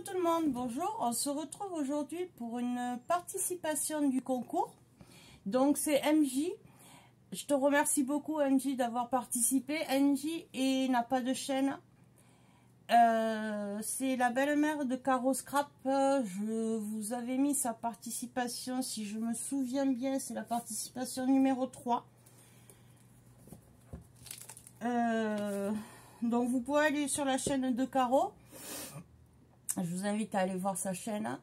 tout le monde, bonjour. On se retrouve aujourd'hui pour une participation du concours. Donc c'est MJ. Je te remercie beaucoup MJ d'avoir participé. MJ et n'a pas de chaîne. C'est la belle-mère de Caro Scrap. Je vous avais mis sa participation, si je me souviens bien, c'est la participation numéro 3. Donc vous pouvez aller sur la chaîne de Caro. Je vous invite à aller voir sa chaîne.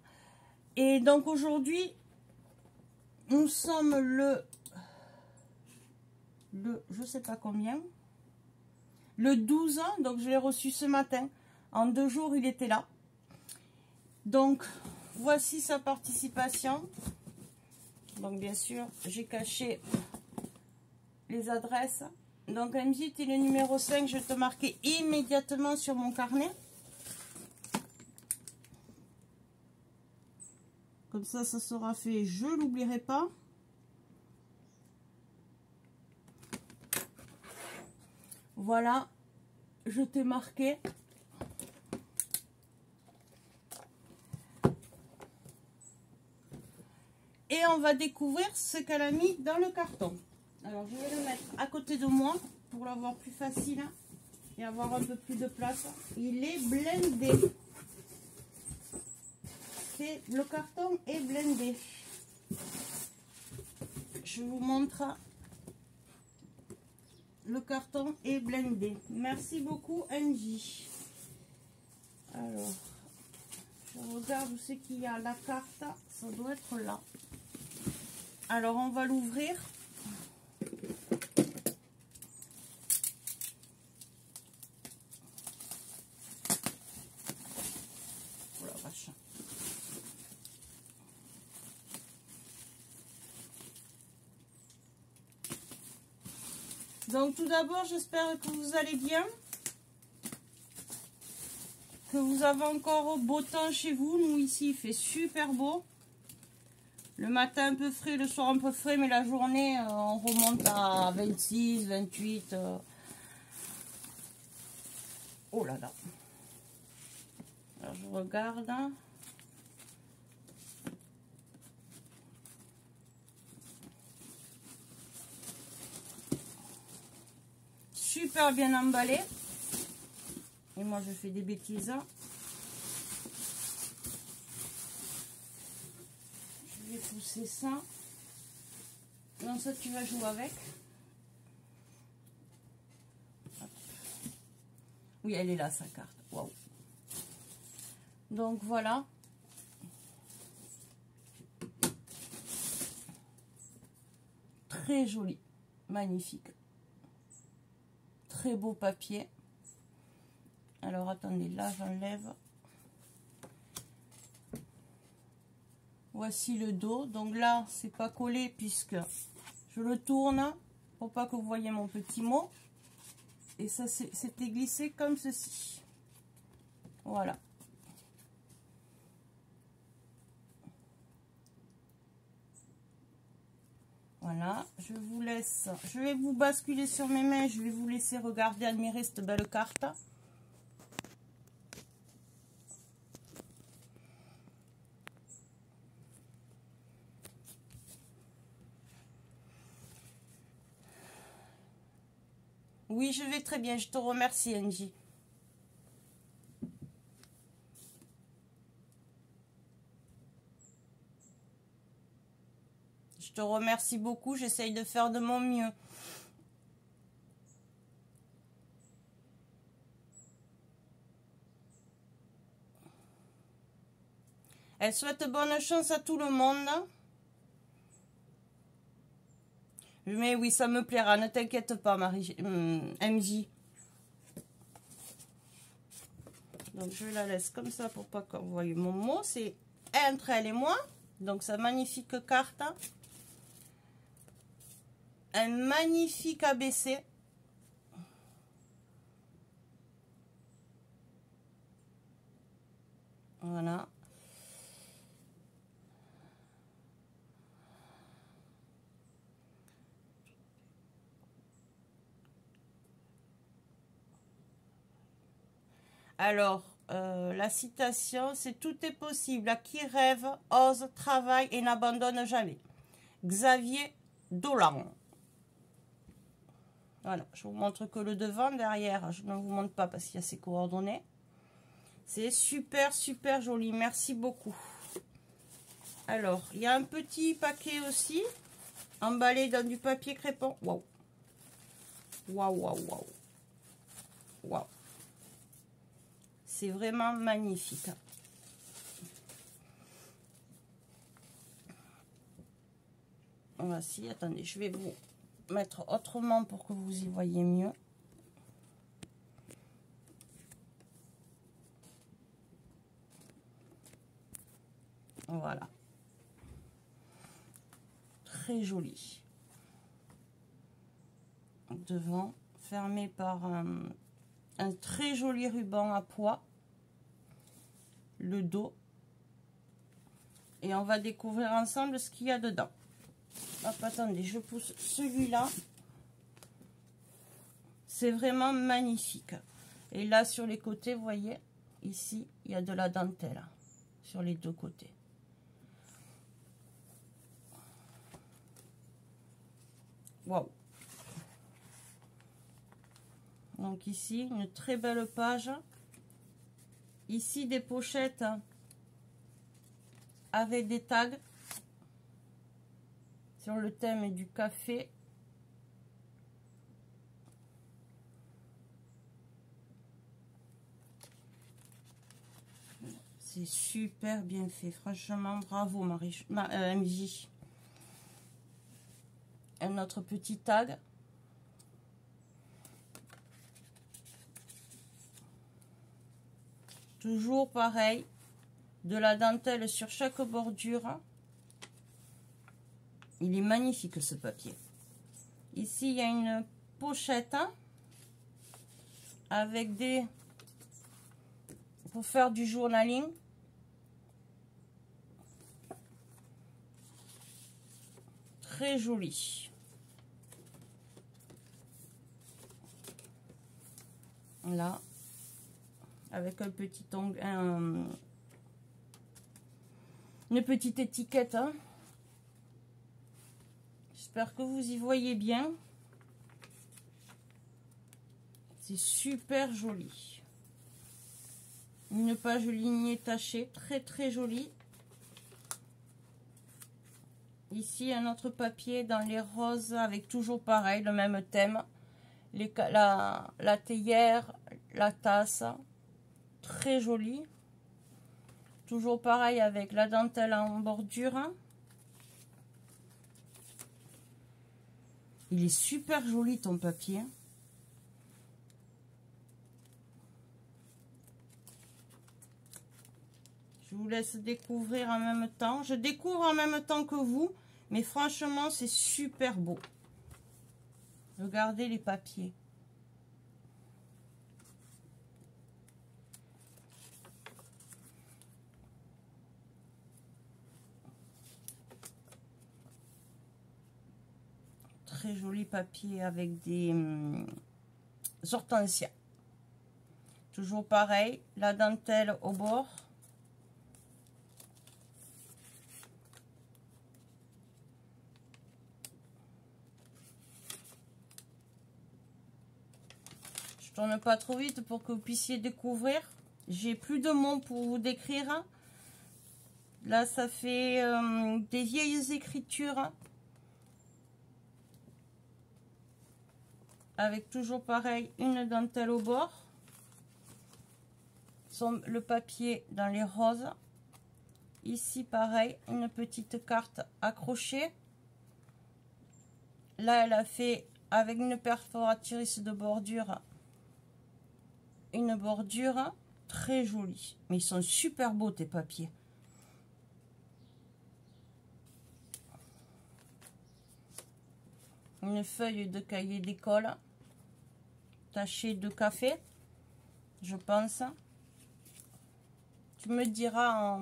Et donc aujourd'hui, nous sommes le je sais pas combien, le 12 ans, donc je l'ai reçu ce matin. En 2 jours, il était là. Donc voici sa participation. Donc bien sûr, j'ai caché les adresses. Donc MJ, tu es le numéro 5, je vais te marquer immédiatement sur mon carnet. Comme ça sera fait, je ne l'oublierai pas. Voilà, je t'ai marqué. Et on va découvrir ce qu'elle a mis dans le carton. Alors, je vais le mettre à côté de moi pour l'avoir plus facile et avoir un peu plus de place. Il est blindé. Le carton est blindé. Je vous montre. Le carton est blindé. Merci beaucoup NJ. Alors, je regarde où c'est qu'il y a la carte. Ça doit être là. Alors, on va l'ouvrir. Oh la vache. Donc tout d'abord, j'espère que vous allez bien, que vous avez encore beau temps chez vous. Nous ici, il fait super beau. Le matin un peu frais, le soir un peu frais, mais la journée, on remonte à 26, 28. Oh là là. Alors je regarde. Super bien emballé. Et moi je fais des bêtises. Je vais pousser ça. Non, ça tu vas jouer avec. Hop. Oui, elle est là sa carte. Waouh. Donc voilà. Très joli. Magnifique. Très beau papier. Alors attendez, là j'enlève. Voici le dos. Donc là c'est pas collé puisque je le tourne pour pas que vous voyez mon petit mot. Et ça c'était glissé comme ceci. Voilà. Voilà, je vous laisse, je vais vous basculer sur mes mains, je vais vous laisser regarder, admirer cette belle carte. Oui, je vais très bien, je te remercie Angie. Je te remercie beaucoup, j'essaye de faire de mon mieux. Elle souhaite bonne chance à tout le monde. Mais oui, ça me plaira, ne t'inquiète pas, MJ. Donc je la laisse comme ça pour pas que vous voyez mon mot. C'est entre elle et moi. Donc sa magnifique carte. Un magnifique ABC. Voilà. Alors, la citation, c'est: tout est possible à qui rêve, ose, travaille et n'abandonne jamais. Xavier Dolan. Voilà, je vous montre que le devant, derrière, je ne vous montre pas parce qu'il y a ses coordonnées. C'est super, super joli. Merci beaucoup. Alors, il y a un petit paquet aussi, emballé dans du papier crépon. Waouh! Waouh, waouh, waouh! Waouh! C'est vraiment magnifique. Voici, attendez, je vais vous mettre autrement pour que vous y voyez mieux. Voilà. Très joli. Devant, fermé par un très joli ruban à pois. Le dos. Et on va découvrir ensemble ce qu'il y a dedans. Hop, attendez, je pousse celui-là. C'est vraiment magnifique. Et là, sur les côtés, vous voyez, ici, il y a de la dentelle. Sur les deux côtés. Waouh! Donc ici, une très belle page. Ici, des pochettes avec des tags sur le thème du café. C'est super bien fait, franchement, bravo MJ. Un autre petit tag. Toujours pareil, de la dentelle sur chaque bordure. Il est magnifique ce papier. Ici, il y a une pochette avec des... pour faire du journaling. Très joli. Là, avec un petit onglet, une petite étiquette. J'espère que vous y voyez bien. C'est super joli. Une page lignée tachée, très très jolie. Ici, un autre papier dans les roses avec toujours pareil, le même thème. La théière, la tasse, très jolie. Toujours pareil avec la dentelle en bordure. Il est super joli ton papier. Je vous laisse découvrir en même temps. Je découvre en même temps que vous, mais franchement, c'est super beau. Regardez les papiers. Très joli papier avec des hortensias. Toujours pareil, la dentelle au bord. Je tourne pas trop vite pour que vous puissiez découvrir. J'ai plus de mots pour vous décrire. Là, ça fait des vieilles écritures. Avec toujours pareil, une dentelle au bord. Le papier dans les roses. Ici, pareil, une petite carte accrochée. Là, elle a fait, avec une perforatrice de bordure, une bordure très jolie. Mais ils sont super beaux, tes papiers. Une feuille de cahier d'école tachée de café, je pense. Tu me diras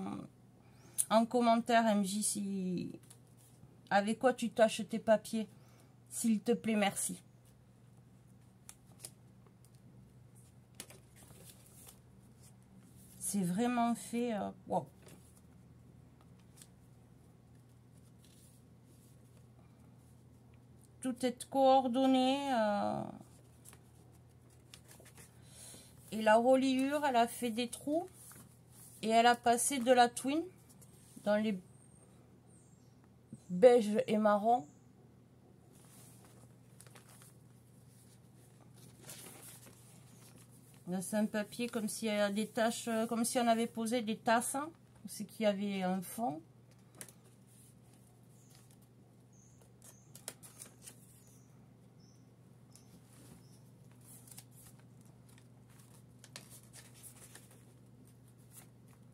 en commentaire, MJ, si avec quoi tu tâches tes papiers. S'il te plaît, merci. C'est vraiment fait... wow. Tout est coordonné. Et la reliure, elle a fait des trous. Et elle a passé de la twine dans les beiges et marron. Là, c'est un papier comme s'il y a des taches, comme si on avait posé des tasses. Hein, c'est qu'il y avait un fond.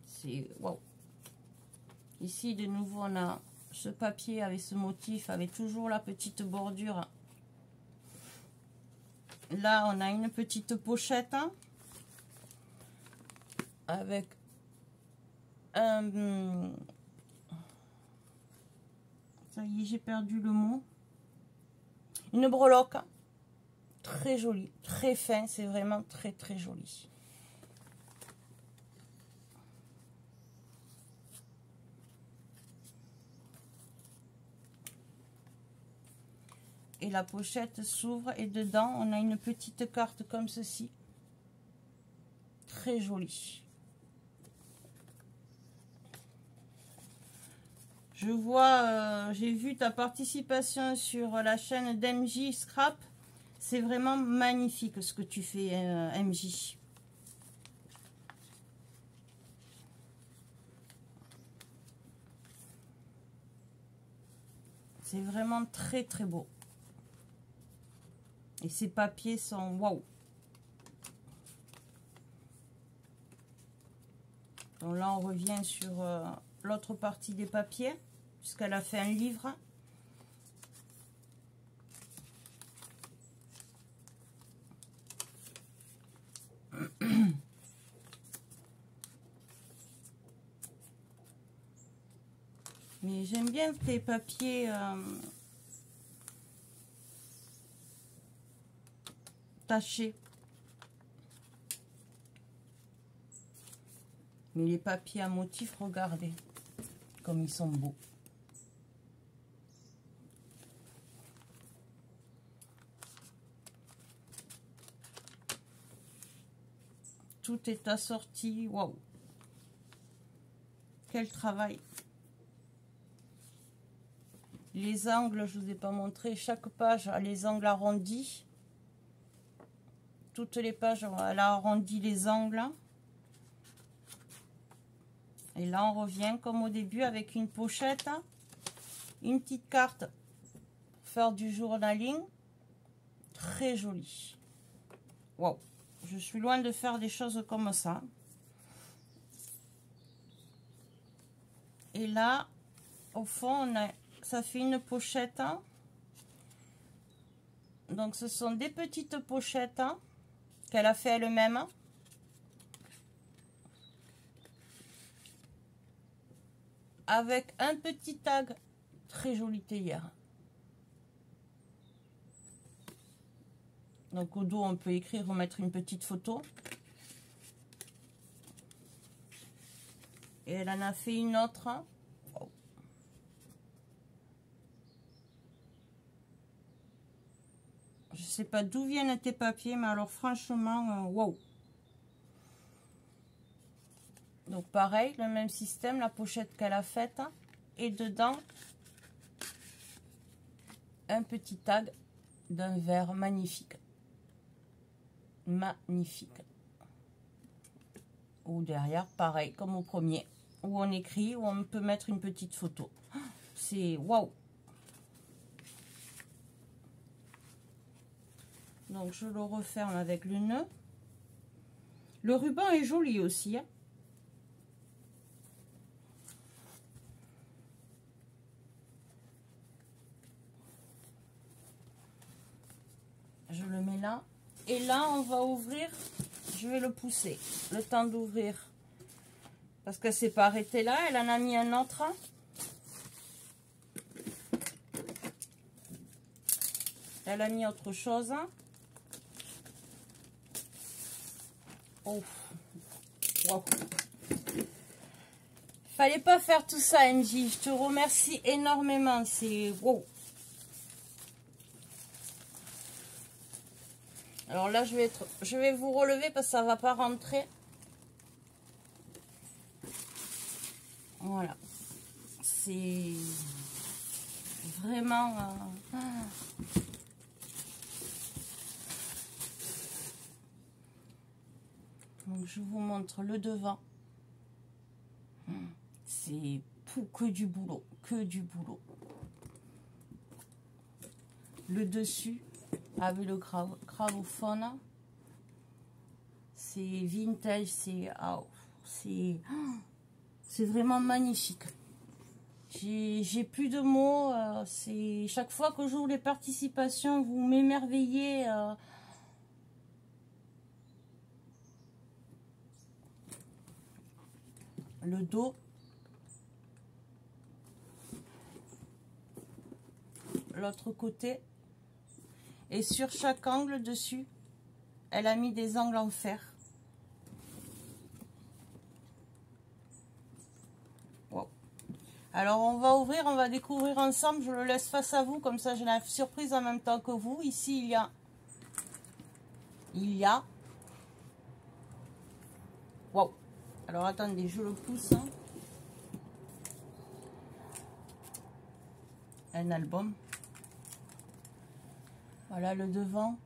C'est wow. Ici, de nouveau, on a ce papier avec ce motif, avec toujours la petite bordure. Là, on a une petite pochette hein, avec un... Ça y est, j'ai perdu le mot. Une breloque. Très jolie, très fin, c'est vraiment très très joli. Et la pochette s'ouvre et dedans on a une petite carte comme ceci. Très jolie. Je vois, j'ai vu ta participation sur la chaîne d'MJ Scrap. C'est vraiment magnifique ce que tu fais, MJ. C'est vraiment très très beau. Et ces papiers sont waouh. Donc là, on revient sur l'autre partie des papiers, puisqu'elle a fait un livre. Mais j'aime bien tes papiers tachés. Mais les papiers à motifs, regardez comme ils sont beaux. Tout est assorti. Waouh! Quel travail! Les angles, je ne vous ai pas montré. Chaque page a les angles arrondis. Toutes les pages, elle a arrondi les angles. Et là, on revient comme au début avec une pochette. Une petite carte pour faire du journaling. Très jolie. Waouh! Je suis loin de faire des choses comme ça. Et là, au fond, ça fait une pochette. Donc, ce sont des petites pochettes qu'elle a fait elle-même. Avec un petit tag. Très joli théière. Donc, au dos, on peut écrire ou mettre une petite photo. Et elle en a fait une autre. Oh. Je sais pas d'où viennent tes papiers, mais alors franchement, wow. Donc pareil, le même système, la pochette qu'elle a faite. Et dedans, un petit tag d'un verre magnifique. Magnifique. Ou derrière, pareil, comme au premier. Où on écrit, où on peut mettre une petite photo. C'est waouh! Donc je le referme avec le nœud. Le ruban est joli aussi. Hein. Je le mets là. Et là, on va ouvrir. Je vais le pousser. Le temps d'ouvrir. Parce qu'elle s'est pas arrêtée là. Elle en a mis un autre. Elle a mis autre chose. Oh. Wow. Fallait pas faire tout ça, Angie. Je te remercie énormément. C'est wow. Alors là, je vais vous relever parce que ça va pas rentrer. Voilà. C'est vraiment... Donc, je vous montre le devant. C'est que du boulot. Que du boulot. Le dessus, avec le gravophone. C'est vintage. C'est vraiment magnifique. J'ai plus de mots. C'est chaque fois que j'ouvre les participations, vous m'émerveillez. Le dos. L'autre côté. Et sur chaque angle dessus, elle a mis des angles en fer. Wow. Alors on va ouvrir, on va découvrir ensemble. Je le laisse face à vous, comme ça j'ai la surprise en même temps que vous. Ici il y a. Wow. Alors attendez, je le pousse. Un album. Voilà le devant.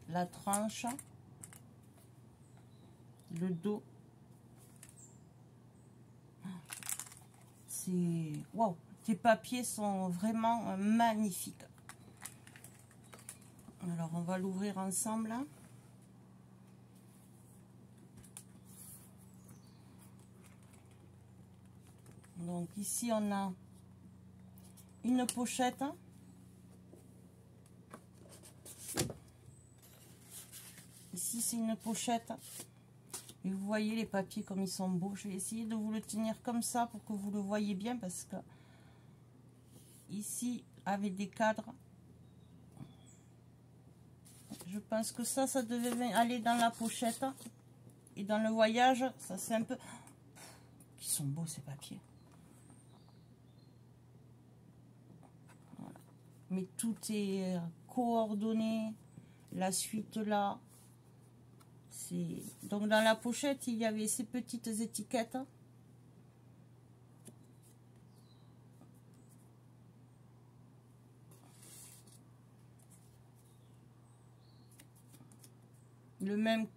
La tranche. Le dos. C'est... Waouh. Tes papiers sont vraiment magnifiques. Alors on va l'ouvrir ensemble. Donc ici on a une pochette. Ici c'est une pochette. Et vous voyez les papiers comme ils sont beaux. Je vais essayer de vous le tenir comme ça pour que vous le voyez bien, parce que ici avec des cadres. Je pense que ça devait aller dans la pochette. Et dans le voyage, ça c'est un peu... Ils sont beaux ces papiers. Voilà. Mais tout est coordonné. La suite là. Donc dans la pochette, il y avait ces petites étiquettes.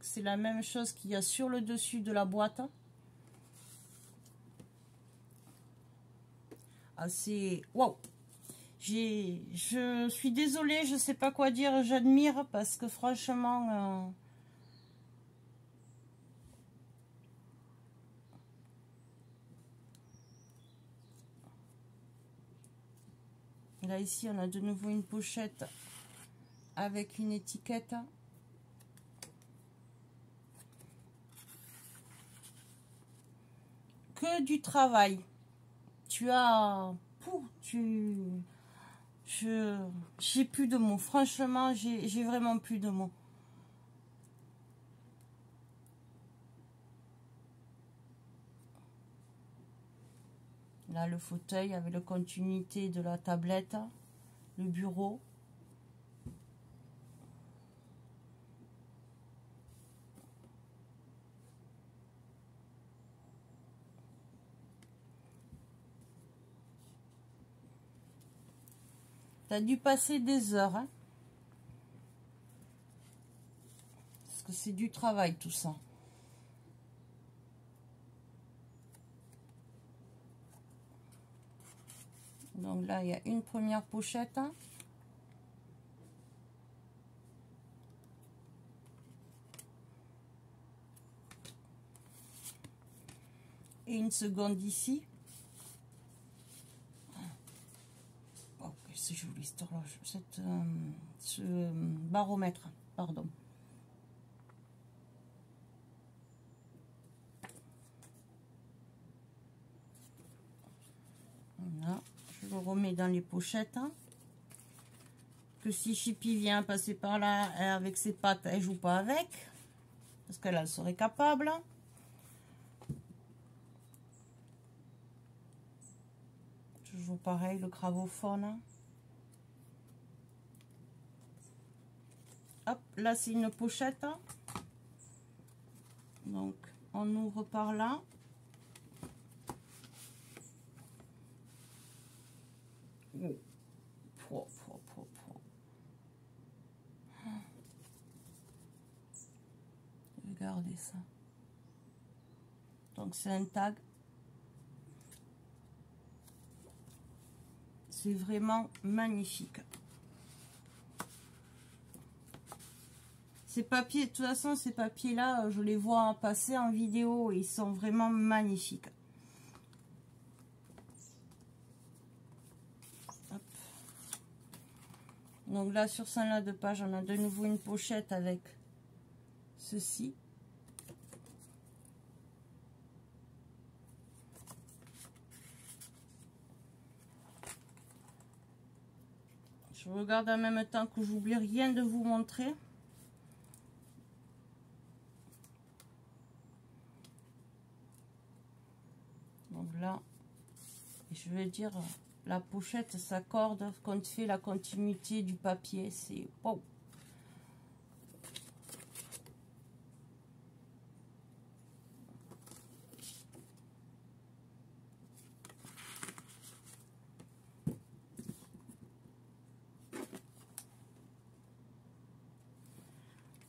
C'est la même chose qu'il y a sur le dessus de la boîte. Ah, c'est... Waouh! Je suis désolée, je sais pas quoi dire, j'admire parce que franchement... Là, ici, on a de nouveau une pochette avec une étiquette. Que du travail. Tu as... J'ai plus de mots. Franchement, j'ai vraiment plus de mots. Là, le fauteuil avec la continuité de la tablette, le bureau. T'as dû passer des heures, hein, parce que c'est du travail tout ça. Donc là, il y a une première pochette. Et une seconde ici. Oh, c'est joli cette horloge, ce baromètre, pardon. Voilà, je le remets dans les pochettes. Que si Chippy vient passer par là avec ses pattes, elle joue pas avec, parce qu'elle en serait capable. pareil, le gravophone. Hop, là c'est une pochette. Donc on ouvre par là. Oh. Regardez ça. Donc c'est un tag. C'est vraiment magnifique. Ces papiers, de toute façon, ces papiers-là, je les vois passer en vidéo et ils sont vraiment magnifiques. Hop. Donc là, sur celle-là de page, on a de nouveau une pochette avec ceci. Je regarde en même temps que j'oublie rien de vous montrer. Donc là, je vais dire, la pochette s'accorde quand on fait la continuité du papier. C'est wow.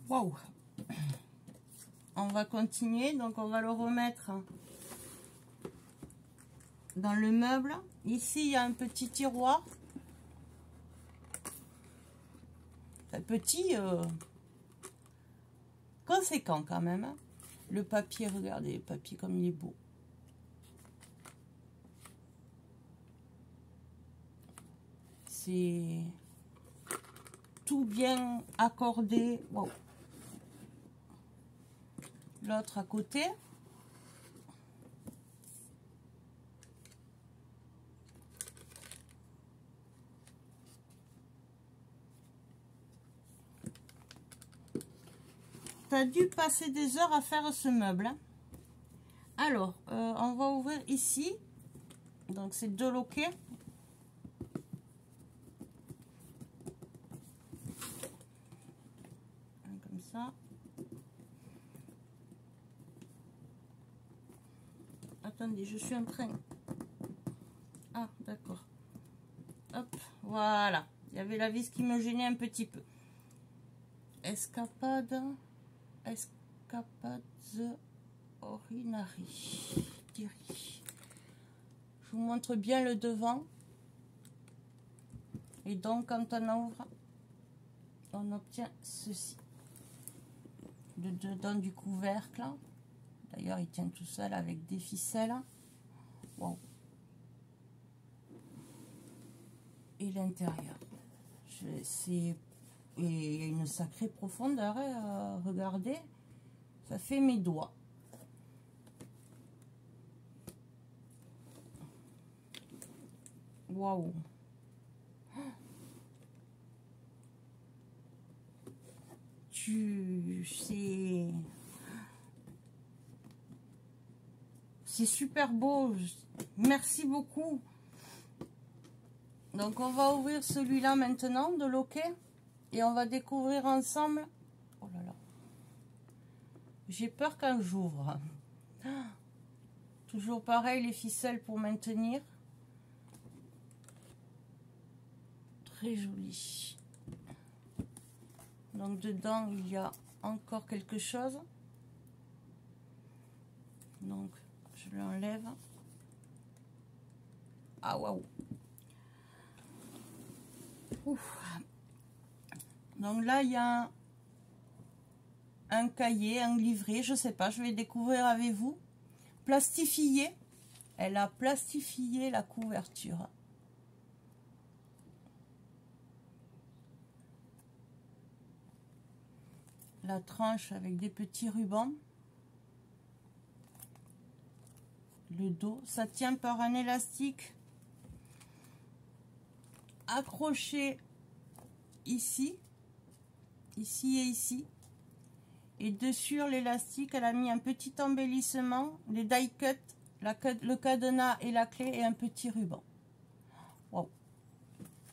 Wow. On va continuer, donc on va le remettre dans le meuble. Ici, il y a un petit tiroir. Un petit, conséquent quand même. Hein. Le papier, regardez, le papier comme il est beau. C'est tout bien accordé. Wow. L'autre à côté. T'as dû passer des heures à faire ce meuble. Hein. Alors, on va ouvrir ici. Donc, c'est 2 loquets. Comme ça. Attendez, je suis en train. Ah, d'accord. Hop, voilà. Il y avait la vis qui me gênait un petit peu. Escapade Orinari. Je vous montre bien le devant. Et donc, quand on ouvre, on obtient ceci. Le dedans du couvercle. D'ailleurs, il tient tout seul avec des ficelles. Wow. Et l'intérieur. C'est une sacrée profondeur. Regardez, ça fait mes doigts. Waouh. C'est super beau. Merci beaucoup. Donc on va ouvrir celui-là maintenant de loquet et on va découvrir ensemble. Oh là là. J'ai peur quand j'ouvre. Toujours pareil, les ficelles pour maintenir. Très joli. Donc dedans il y a encore quelque chose. Donc je l'enlève. Ah waouh. Donc là il y a un cahier, un livret, je sais pas, je vais découvrir avec vous. Plastifié. Elle a plastifié la couverture. La tranche avec des petits rubans. Le dos, ça tient par un élastique accroché ici et ici. Et dessus l'élastique, elle a mis un petit embellissement, les die cut, le cadenas et la clé et un petit ruban. Wow.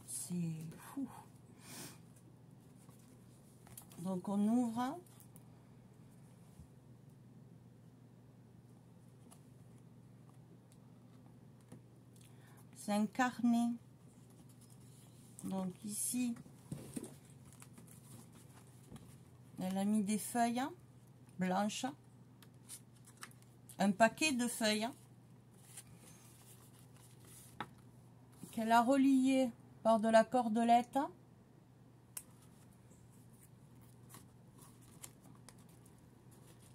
C'est fou. Donc on ouvre. C'est un carnet. Donc ici, elle a mis des feuilles blanches. Un paquet de feuilles qu'elle a relié par de la cordelette.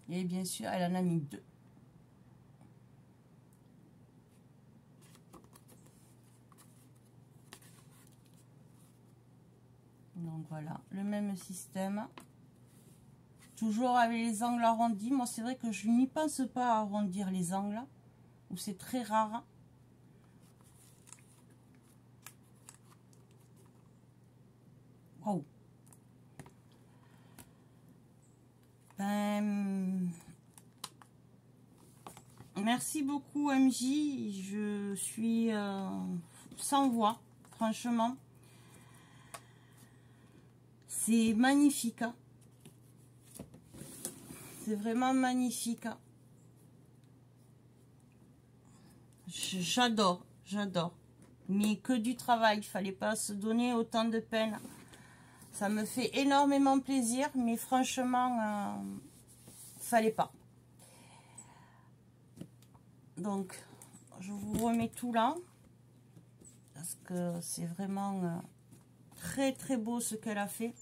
Et bien sûr, elle en a mis 2. Donc voilà, le même système. Toujours avec les angles arrondis. Moi, c'est vrai que je n'y pense pas à arrondir les angles. Ou c'est très rare. Wow. Ben, merci beaucoup MJ. Je suis sans voix, franchement. C'est magnifique. Hein. C'est vraiment magnifique. Hein. J'adore, j'adore. Mais que du travail, il fallait pas se donner autant de peine. Ça me fait énormément plaisir, mais franchement, fallait pas. Donc, je vous remets tout là. Parce que c'est vraiment très très beau ce qu'elle a fait.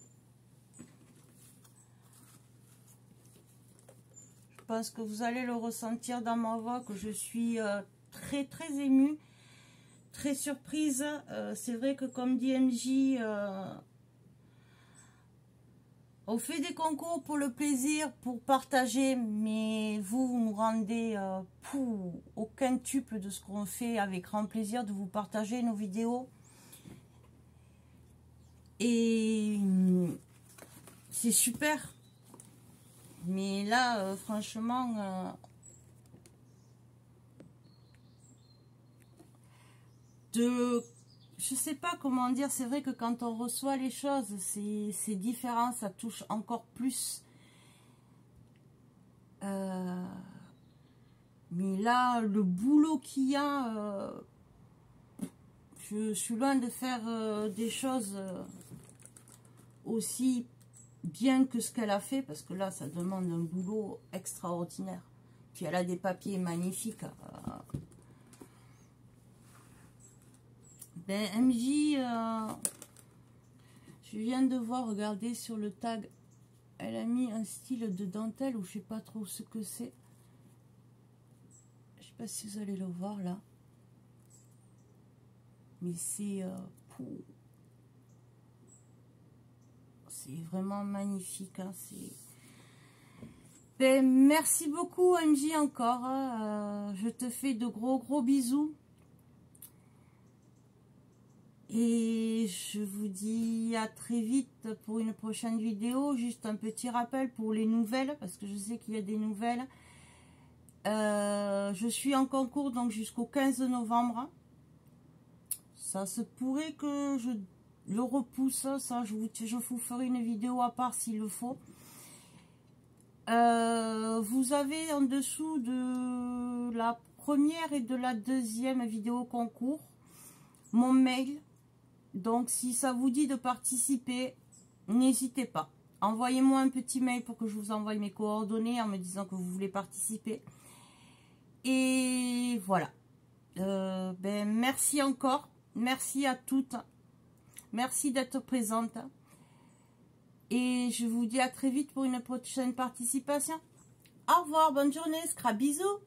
Je pense que vous allez le ressentir dans ma voix, que je suis très très émue, très surprise. C'est vrai que comme dit MJ, on fait des concours pour le plaisir, pour partager, mais vous nous rendez au quintuple de ce qu'on fait avec grand plaisir de vous partager nos vidéos. Et c'est super. Mais là, franchement, je sais pas comment dire, c'est vrai que quand on reçoit les choses, c'est différent, ça touche encore plus. Mais là, le boulot qu'il y a, je suis loin de faire des choses aussi bien que ce qu'elle a fait, parce que là, ça demande un boulot extraordinaire. Puis elle a des papiers magnifiques. Ben, MJ, je viens de voir, regardez sur le tag, elle a mis un style de dentelle, ou je sais pas trop ce que c'est. Je sais pas si vous allez le voir là. Mais c'est vraiment magnifique. Hein, ben, merci beaucoup MJ encore. Je te fais de gros bisous. Et je vous dis à très vite pour une prochaine vidéo. Juste un petit rappel pour les nouvelles, parce que je sais qu'il y a des nouvelles. Je suis en concours donc jusqu'au 15 novembre. Ça se pourrait que je le repousse. Ça, je vous ferai une vidéo à part s'il le faut. Vous avez en dessous de la première et de la deuxième vidéo concours mon mail. Donc, si ça vous dit de participer, n'hésitez pas. Envoyez-moi un petit mail pour que je vous envoie mes coordonnées en me disant que vous voulez participer. Et voilà. Ben, merci encore. Merci à toutes. Merci d'être présente. Et je vous dis à très vite pour une prochaine participation. Au revoir, bonne journée, scrap, bisous.